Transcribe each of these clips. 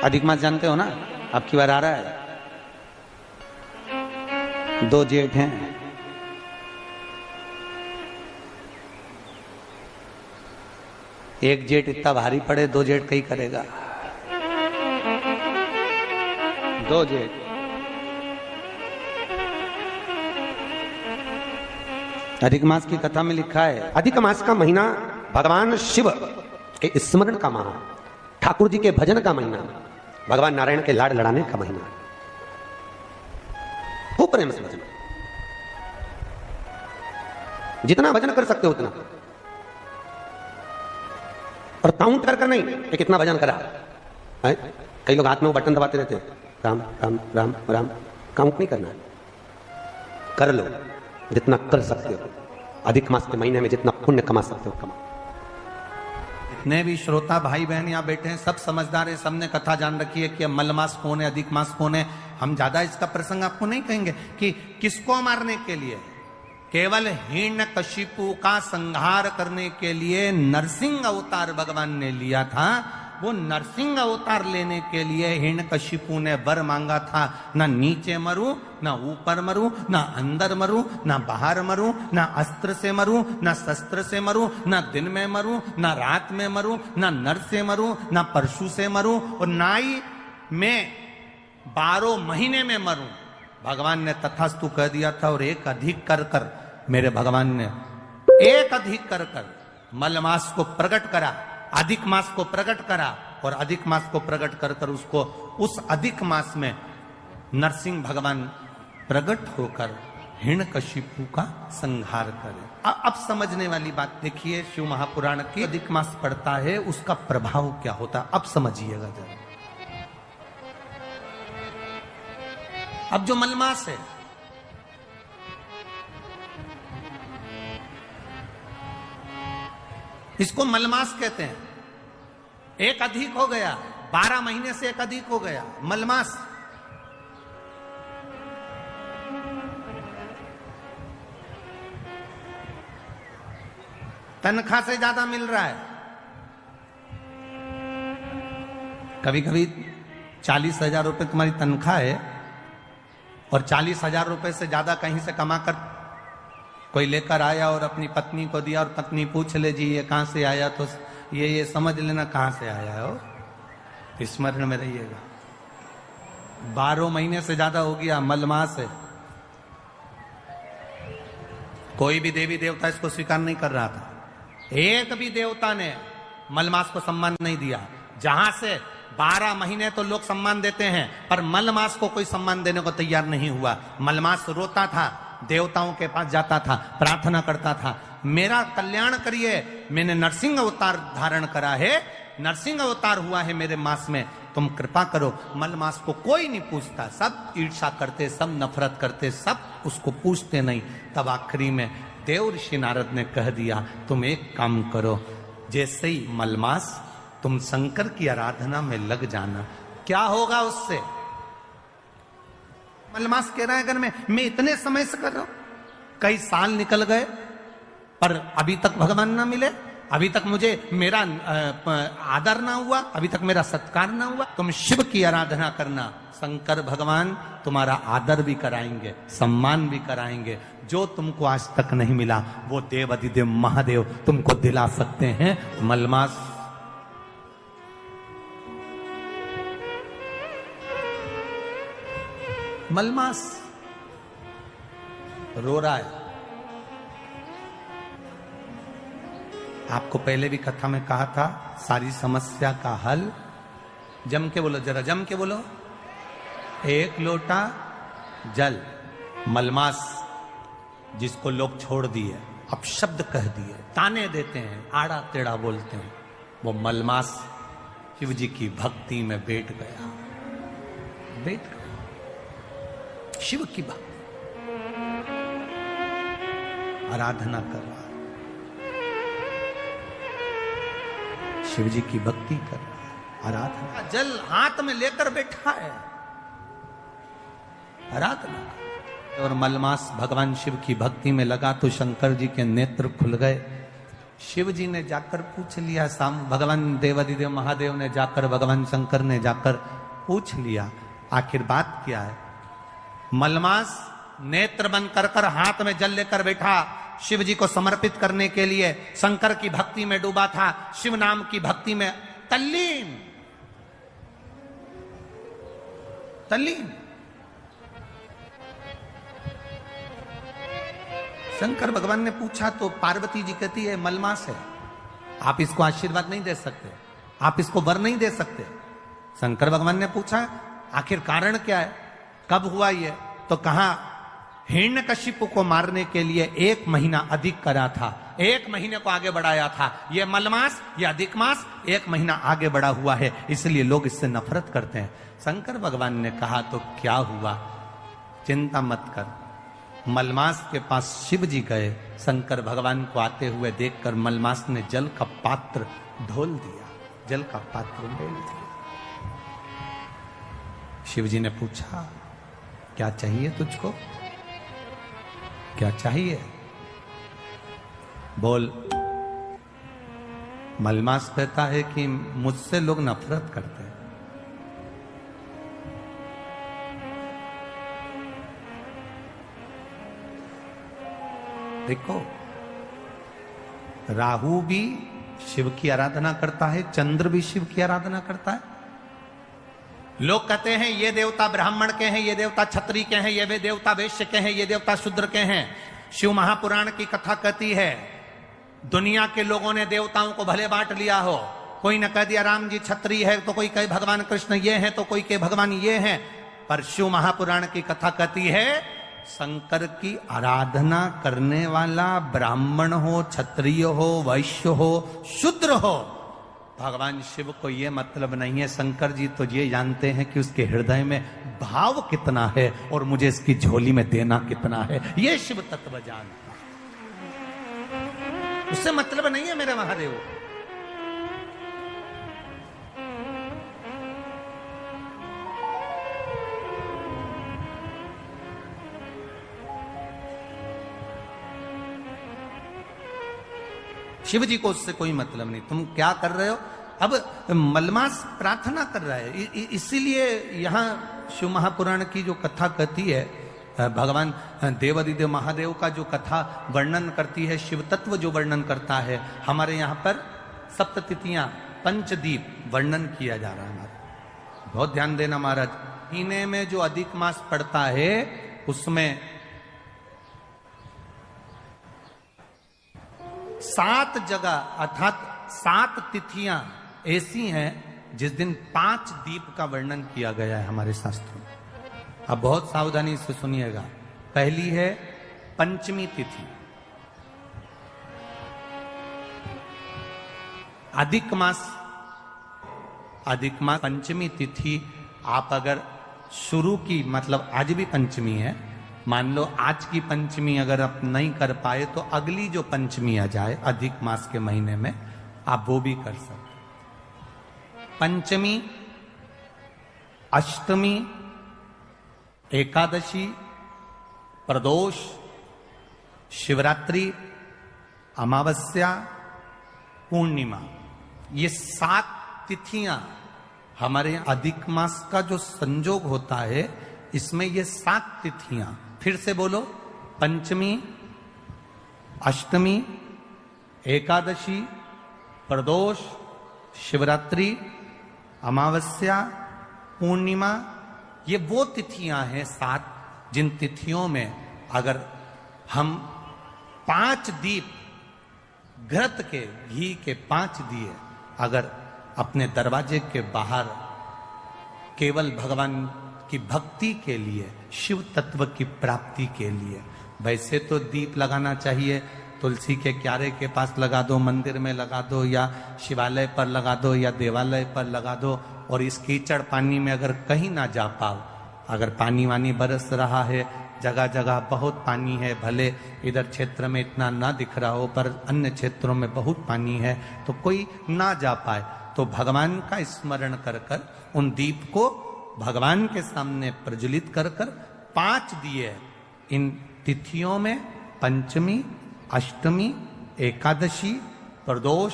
अधिक मास जानते हो ना, अब की बार आ रहा है। 2 जेठ हैं, एक जेठ इतना भारी पड़े, 2 जेठ कहीं करेगा। 2 जेठ अधिक मास की कथा में लिखा है, अधिक मास का महीना भगवान शिव के स्मरण का माह, ठाकुर जी के भजन का महीना, भगवान नारायण के लाड लड़ाने का महीना। खूब प्रेम से भजन, जितना भजन कर सकते हो उतना, और काउंट कर नहीं कि कितना भजन करा है। कई लोग हाथ में वो बटन दबाते रहते हैं, राम राम राम राम। काउंट नहीं करना है, कर लो जितना कर सकते हो। अधिक मास के महीने में जितना पुण्य कमा सकते हो कमाओ। जितने भी श्रोता भाई बहन यहाँ बैठे हैं, सब समझदार है, सबने कथा जान रखी है कि मलमास कौन है, अधिक मास कौन है। हम ज्यादा इसका प्रसंग आपको नहीं कहेंगे कि किसको मारने के लिए, केवल हिरण्यकशिपु का संहार करने के लिए नरसिंह अवतार भगवान ने लिया था। वो नरसिंह अवतार लेने के लिए हिरण्यकशिपु ने वर मांगा था, ना नीचे मरूं, ना ऊपर मरूं, ना अंदर मरूं, ना बाहर मरूं, ना अस्त्र से मरूं, ना शस्त्र से मरूं, ना दिन में मरूं, ना रात में मरूं, ना नर से मरूं, ना परशु से मरूं, और ना ही मैं 12 महीने में मरूं। भगवान ने तथास्तु कह दिया था। और एक अधिक कर कर मेरे भगवान ने एक अधिक कर कर मलमास को प्रकट करा, अधिक मास को प्रकट करा, और अधिक मास को प्रकट कर कर उसको उस अधिक मास में नरसिंह भगवान प्रकट होकर हिरण्यकशिपु का संहार करे। अब समझने वाली बात देखिए, शिव महापुराण की अधिक मास पड़ता है, उसका प्रभाव क्या होता है, अब समझिएगा जरा। अब जो मलमास है, इसको मलमास कहते हैं। एक अधिक हो गया, 12 महीने से एक अधिक हो गया, मलमास। तनख्वाह से ज्यादा मिल रहा है। कभी कभी 40,000 रुपए तुम्हारी तनख्वाह है और 40,000 रुपए से ज्यादा कहीं से कमाकर कोई लेकर आया और अपनी पत्नी को दिया, और पत्नी पूछ ले जी ये कहां से आया, तो ये समझ लेना कहां से आया हो, स्मरण में रहिएगा। 12 महीने से ज्यादा हो गया, मलमास है। कोई भी देवी देवता इसको स्वीकार नहीं कर रहा था। एक भी देवता ने मलमास को सम्मान नहीं दिया। जहां से 12 महीने तो लोग सम्मान देते हैं, पर मलमास को कोई सम्मान देने को तैयार नहीं हुआ। मलमास रोता था, देवताओं के पास जाता था, प्रार्थना करता था, मेरा कल्याण करिए, मैंने नरसिंह अवतार धारण करा है, नरसिंह अवतार हुआ है मेरे मास में, तुम कृपा करो। मलमास को कोई नहीं पूछता, सब ईर्ष्या करते, सब नफरत करते, सब उसको पूछते नहीं। तब आखिरी में देव ऋषि नारद ने कह दिया, तुम एक काम करो, जैसे ही मलमास तुम शंकर की आराधना में लग जाना। क्या होगा उससे? मलमास कह रहा है, अगर मैं इतने समय से कर रहा हूं, कई साल निकल गए पर अभी तक भगवान ना मिले, अभी तक मुझे मेरा आदर ना हुआ, अभी तक मेरा सत्कार ना हुआ। तुम शिव की आराधना करना, शंकर भगवान तुम्हारा आदर भी कराएंगे, सम्मान भी कराएंगे। जो तुमको आज तक नहीं मिला वो देव अधिदेव महादेव तुमको दिला सकते हैं। मलमास मलमास रो रहा है। आपको पहले भी कथा में कहा था, सारी समस्या का हल, जम के बोलो, जरा जम के बोलो, 1 लोटा जल। मलमास जिसको लोग छोड़ दिए, अपशब्द कह दिए, ताने देते हैं, आड़ा टेढ़ा बोलते हैं, वो मलमास शिव जी की भक्ति में बैठ गया, बैठ गया शिव की भक्ति, आराधना कर रहा है, शिव जी की भक्ति कर रहा है, आराधना। जल हाथ में लेकर बैठा है, आराधना। और मलमास भगवान शिव की भक्ति में लगा तो शंकर जी के नेत्र खुल गए। शिव जी ने जाकर पूछ लिया, भगवान देवादिदेव महादेव ने जाकर, भगवान शंकर ने जाकर पूछ लिया, आखिर बात क्या है। मलमास नेत्र बंद कर कर हाथ में जल लेकर बैठा, शिव जी को समर्पित करने के लिए शंकर की भक्ति में डूबा था, शिव नाम की भक्ति में तल्लीन। शंकर भगवान ने पूछा तो पार्वती जी कहती है मलमास है, आप इसको आशीर्वाद नहीं दे सकते, आप इसको वर नहीं दे सकते। शंकर भगवान ने पूछा आखिर कारण क्या है, कब हुआ ये, तो कहा हिरण्यकशिपु को मारने के लिए 1 महीना अधिक करा था, 1 महीने को आगे बढ़ाया था। ये मलमास, ये अधिक मास 1 महीना आगे बढ़ा हुआ है, इसलिए लोग इससे नफरत करते हैं। शंकर भगवान ने कहा तो क्या हुआ, चिंता मत कर। मलमास के पास शिव जी गए, शंकर भगवान को आते हुए देखकर मलमास ने जल का पात्र ढोल दिया, जल का पात्र ढोल दिया। शिव जी ने पूछा क्या चाहिए तुझको, क्या चाहिए, बोल। मलमास कहता है कि मुझसे लोग नफरत करते हैं। देखो, राहु भी शिव की आराधना करता है, चंद्र भी शिव की आराधना करता है। लोग कहते हैं ये देवता ब्राह्मण के हैं, ये देवता क्षत्रिय के हैं, ये देवता वैश्य के हैं, ये देवता शूद्र के हैं। शिव महापुराण की कथा कहती है दुनिया के लोगों ने देवताओं को भले बांट लिया हो, कोई ने कह दिया राम जी क्षत्रिय है, तो कोई कहे भगवान कृष्ण ये हैं, तो कोई कहे भगवान ये हैं। पर शिव महापुराण की कथा कहती है शंकर की आराधना करने वाला ब्राह्मण हो, क्षत्रिय हो, वैश्य हो, शूद्र हो, भगवान शिव को यह मतलब नहीं है। शंकर जी तो ये जानते हैं कि उसके हृदय में भाव कितना है और मुझे इसकी झोली में देना कितना है, ये शिव तत्व जानता है। उससे मतलब नहीं है मेरे महादेव। शिव जी को उससे कोई मतलब नहीं। तुम क्या कर रहे हो? अब मलमास प्रार्थना कर रहा है, इसीलिए यहां शिव महापुराण की जो कथा कहती है, भगवान देवादिदेव महादेव का जो कथा वर्णन करती है, शिव तत्व जो वर्णन करता है, हमारे यहाँ पर सप्ततिथियां, पंचदीप वर्णन किया जा रहा है। हमारा बहुत ध्यान देना महाराज। महीने में जो अधिक मास पड़ता है उसमें 7 जगह अर्थात 7 तिथियां ऐसी हैं जिस दिन 5 दीप का वर्णन किया गया है हमारे शास्त्रों में। अब बहुत सावधानी से सुनिएगा। पहली है पंचमी तिथि, अधिक मास पंचमी तिथि। आप अगर शुरू की, मतलब आज भी पंचमी है, मान लो आज की पंचमी अगर आप नहीं कर पाए तो अगली जो पंचमी आ जाए अधिक मास के महीने में, आप वो भी कर सकते। पंचमी, अष्टमी, एकादशी, प्रदोष, शिवरात्रि, अमावस्या, पूर्णिमा, ये 7 तिथियां हमारे यहाँ अधिक मास का जो संजोग होता है, इसमें ये 7 तिथियां, फिर से बोलो, पंचमी, अष्टमी, एकादशी, प्रदोष, शिवरात्रि, अमावस्या, पूर्णिमा, ये वो तिथियां हैं 7 जिन तिथियों में अगर हम 5 दीप घृत के, घी के 5 दिए अगर अपने दरवाजे के बाहर केवल भगवान की भक्ति के लिए, शिव तत्व की प्राप्ति के लिए, वैसे तो दीप लगाना चाहिए, तुलसी के क्यारे के पास लगा दो, मंदिर में लगा दो, या शिवालय पर लगा दो, या देवालय पर लगा दो। और इस कीचड़ पानी में अगर कहीं ना जा पाओ, अगर पानी वानी बरस रहा है, जगह जगह बहुत पानी है, भले इधर क्षेत्र में इतना ना दिख रहा हो पर अन्य क्षेत्रों में बहुत पानी है, तो कोई ना जा पाए तो भगवान का स्मरण कर कर उन दीप को भगवान के सामने प्रज्वलित कर कर 5 दिए इन तिथियों में, पंचमी, अष्टमी, एकादशी, प्रदोष,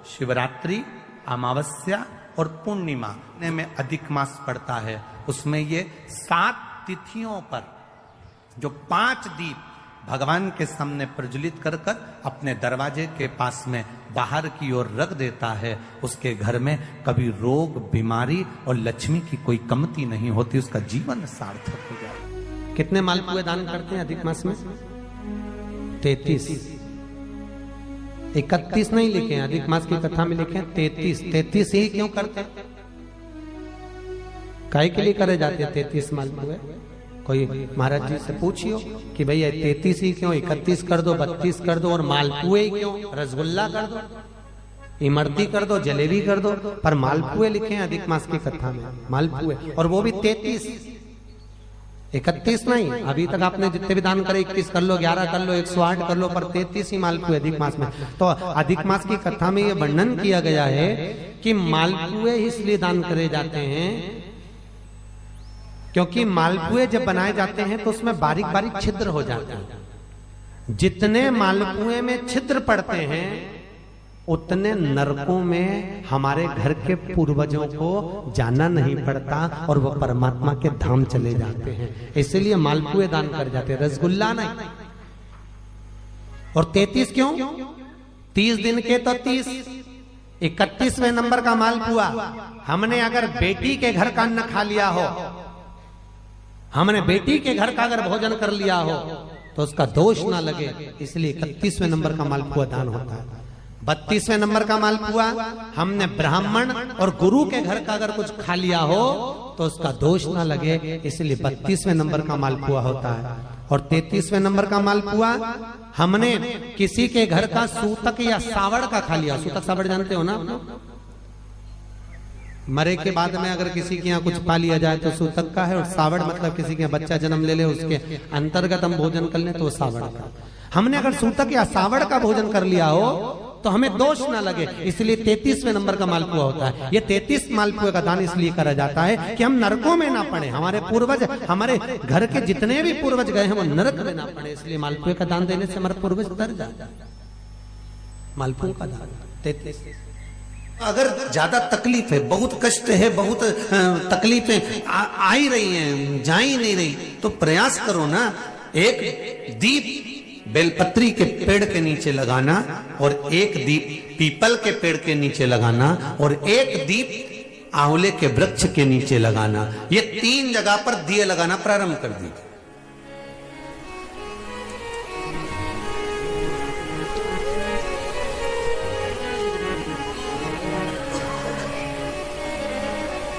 शिवरात्रि, अमावस्या और पूर्णिमा में अधिक मास पड़ता है, उसमें ये 7 तिथियों पर जो 5 दीप भगवान के सामने प्रज्वलित कर कर अपने दरवाजे के पास में बाहर की ओर रख देता है, उसके घर में कभी रोग, बीमारी और लक्ष्मी की कोई कमती नहीं होती, उसका जीवन सार्थक हो जाए। कितने मालपुए दान करते हैं अधिक मास में? 33। 31 नहीं लिखे हैं, अधिक मास की कथा में लिखे हैं 33। 33 ही क्यों करते हैं? काहे के लिए करे जाते हैं 33 मालपुए? कोई महाराज जी से पूछियो कि भैया 33 ही क्यों, 31 कर दो, 32 कर दो, और मालपुए ही क्यों? रसगुल्ला कर दो, इमरती कर दो, जलेबी कर दो, पर मालपुए लिखे हैं अधिक मास की कथा में, मालपुए, और वो भी 33, 31 नहीं। अभी तक आपने जितने भी दान करे 21 कर लो, 11 कर लो, 108 कर लो, पर 33 ही मालपुए अधिक मास में। तो अधिक मास की कथा में ये वर्णन किया गया है कि मालपुए इसलिए दान करे जाते हैं क्योंकि मालपुए जब बनाए जाते हैं तो उसमें बारीक बारीक छिद्र हो जाते हैं। जितने मालपुए में छिद्र पड़ते हैं उतने नरकों में हमारे घर के पूर्वजों को जाना नहीं पड़ता और वो परमात्मा के धाम चले जाते हैं, इसलिए मालपुए दान कर जाते हैं, रसगुल्ला नहीं। और 33 क्यों? 30 दिन के तो 30, 31वें नंबर का मालपुआ हमने अगर बेटी के घर का अन्न खा लिया हो, हमने बेटी के घर का अगर भोजन कर लिया हो तो उसका दोष ना लगे, इसलिए 31वें नंबर का मालपुआ दान होता है। 32वें नंबर का मालपुआ हमने ब्राह्मण और गुरु के घर का अगर कुछ खा लिया हो तो उसका दोष ना लगे, इसलिए 32वें नंबर का मालपुआ होता है। और 33वें नंबर का मालपुआ हमने किसी के घर का सूतक या सावड़ का खा लिया। सूतक सावड़ जानते हो ना? मरे के बाद में अगर किसी के यहाँ कुछ पा लिया जाए तो सूतक का है, और सावड़ मतलब किसी के बच्चा जन्म ले ले उसके अंतर्गत हम भोजन कर ले तो वो सावड़ का। हमने अगर सूतक या सावड़ का भोजन कर लिया हो तो हमें दोष ना लगे, इसलिए 33वें नंबर का मालपुआ होता है। ये 33 मालपुए का दान इसलिए करा जाता है कि हम नरकों में ना पड़े, हमारे पूर्वज, हमारे घर के जितने भी पूर्वज गए हैं वो नरक में ना पड़े, इसलिए मालपुए का दान देने से हमारे पूर्वज तर जाते हैं। मालपुओं का दान 33। अगर ज्यादा तकलीफ है, बहुत कष्ट है, बहुत तकलीफें आ ही रही हैं, जा ही नहीं रही, तो प्रयास करो ना, एक दीप बेलपत्री के पेड़ के नीचे लगाना और एक दीप पीपल के पेड़ के नीचे लगाना और एक दीप आंवले के वृक्ष के नीचे लगाना, ये 3 जगह पर दिए लगाना प्रारंभ कर दीजिए।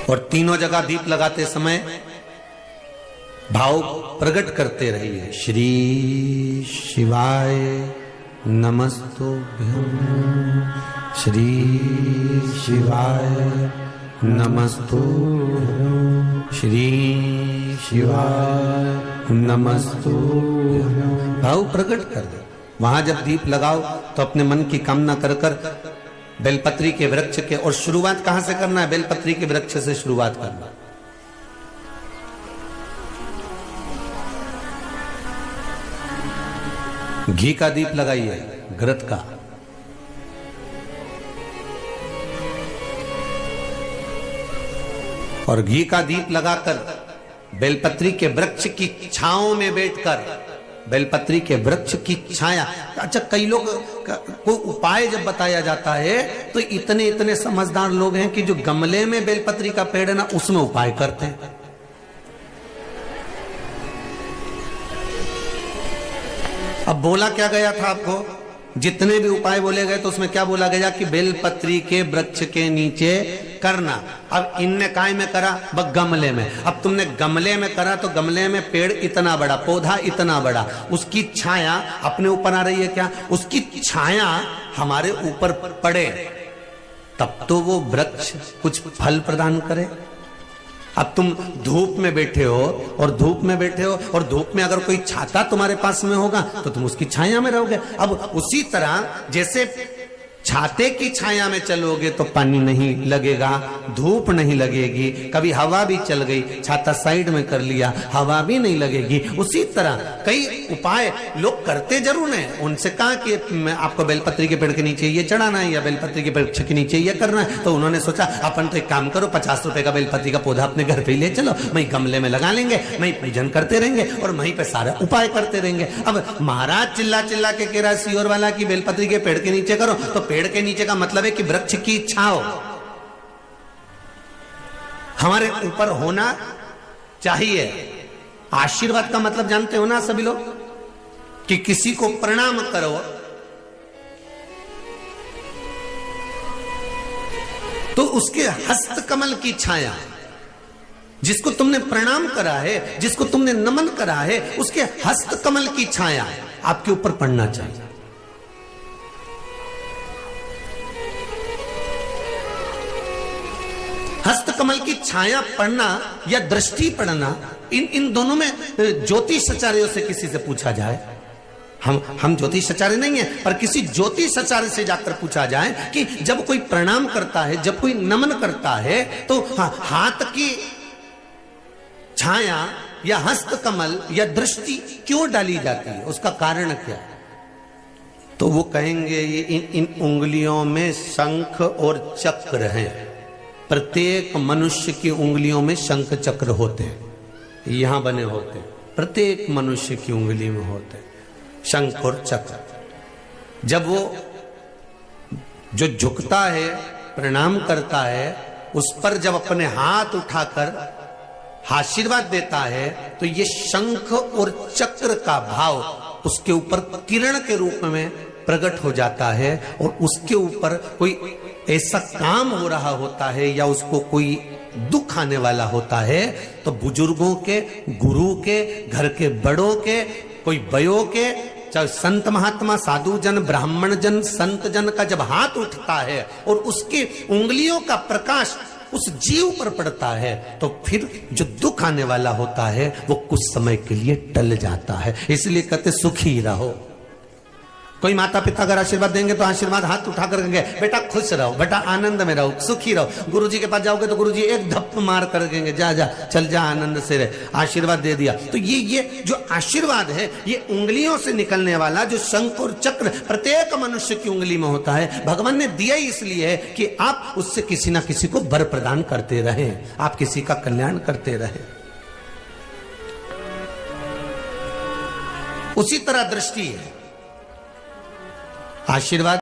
और तीनों जगह दीप लगाते समय भाव प्रकट करते रहिए। श्री शिवाय नमस्तुभ्यं, श्री शिवाय नमस्तुभ्यं, श्री शिवाय नमस्तुभ्यं। भाव प्रकट कर दो। वहां जब दीप लगाओ तो अपने मन की कामना कर कर बेलपत्री के वृक्ष के, और शुरुआत कहां से करना है? बेलपत्री के वृक्ष से शुरुआत करना। घी का दीप लगाइए, घृत का, और घी का दीप लगाकर बेलपत्री के वृक्ष की छांव में बैठकर, बेलपत्री के वृक्ष की छाया। अच्छा, कई लोग को उपाय जब बताया जाता है तो इतने इतने समझदार लोग हैं कि जो गमले में बेलपत्री का पेड़ है ना उसमें उपाय करते हैं। अब बोला क्या गया था आपको? जितने भी उपाय बोले गए तो उसमें क्या बोला गया कि बेलपत्री के वृक्ष के नीचे करना। अब इनने काय में करा? बस गमले में। अब तुमने गमले में करा तो गमले में पेड़ इतना बड़ा, पौधा इतना बड़ा, उसकी छाया अपने ऊपर आ रही है क्या? उसकी छाया हमारे ऊपर पड़े तब तो वो वृक्ष कुछ फल प्रदान करे। अब तुम धूप में बैठे हो और धूप में बैठे हो और धूप में अगर कोई छाता तुम्हारे पास में होगा तो तुम उसकी छाया में रहोगे। अब उसी तरह जैसे छाते की छाया में चलोगे तो पानी नहीं लगेगा, धूप नहीं लगेगी, कभी हवा भी चल गई, छाता साइड में कर लिया, हवा भी नहीं लगेगी। उसी तरह कई उपाय लोग करते जरूर हैं। उनसे कहा कि आपको बेलपत्री के पेड़ के नीचे ये चढ़ाना है या बेलपत्री के पेड़ के नीचे ये करना है, तो उन्होंने सोचा अपन तो एक काम करो, 50 रुपए का बेलपत्री का पौधा अपने घर पे ही ले चलो, वहीं गमले में लगा लेंगे, वहीं पूजन करते रहेंगे और वहीं पे सारा उपाय करते रहेंगे। अब महाराज चिल्ला चिल्ला के कह रहा सियोर वाला की बेलपत्री के पेड़ के नीचे करो, तो पेड़ के नीचे का मतलब है कि वृक्ष की छांव हमारे ऊपर होना चाहिए। आशीर्वाद का मतलब जानते हो ना सभी लोग, कि किसी को प्रणाम करो तो उसके हस्त कमल की छाया, जिसको तुमने प्रणाम करा है, जिसको तुमने नमन करा है, उसके हस्त कमल की छाया आपके ऊपर पड़ना चाहिए। हस्त कमल की छाया पड़ना या दृष्टि पड़ना, इन दोनों में ज्योतिषाचार्यों से किसी से पूछा जाए, हम ज्योतिषाचार्य नहीं है, पर किसी ज्योतिषाचार्य से जाकर पूछा जाए कि जब कोई प्रणाम करता है, जब कोई नमन करता है, तो हाथ की छाया या हस्त कमल या दृष्टि क्यों डाली जाती है, उसका कारण क्या है? तो वो कहेंगे ये इन उंगलियों में शंख और चक्र हैं। प्रत्येक मनुष्य की उंगलियों में शंख चक्र होते हैं, यहां बने होते हैं, प्रत्येक मनुष्य की उंगली में होते हैं शंख और चक्र। जब वो जो झुकता है, प्रणाम करता है, उस पर जब अपने हाथ उठाकर आशीर्वाद देता है, तो ये शंख और चक्र का भाव उसके ऊपर किरण के रूप में प्रकट हो जाता है और उसके ऊपर कोई ऐसा काम हो रहा होता है या उसको कोई दुख आने वाला होता है, तो बुजुर्गों के, गुरु के, घर के बड़ों के, कोई बयों के, चाहे संत महात्मा, साधु जन, ब्राह्मण जन, संत जन का जब हाथ उठता है और उसकी उंगलियों का प्रकाश उस जीव पर पड़ता है, तो फिर जो दुख आने वाला होता है वो कुछ समय के लिए टल जाता है। इसलिए कहते सुखी रहो। कोई माता पिता अगर आशीर्वाद देंगे तो आशीर्वाद हाथ उठा कर कहेंगे बेटा खुश रहो, बेटा आनंद में रहो, सुखी रहो। गुरुजी के पास जाओगे तो गुरुजी एक धप मार कर कहेंगे जा जा चल जा, आनंद से रहे, आशीर्वाद दे दिया। तो ये जो आशीर्वाद है, ये उंगलियों से निकलने वाला जो शंख और चक्र प्रत्येक मनुष्य की उंगली में होता है, भगवान ने दिया इसलिए है कि आप उससे किसी ना किसी को वर प्रदान करते रहे, आप किसी का कल्याण करते रहे। उसी तरह दृष्टि है, आशीर्वाद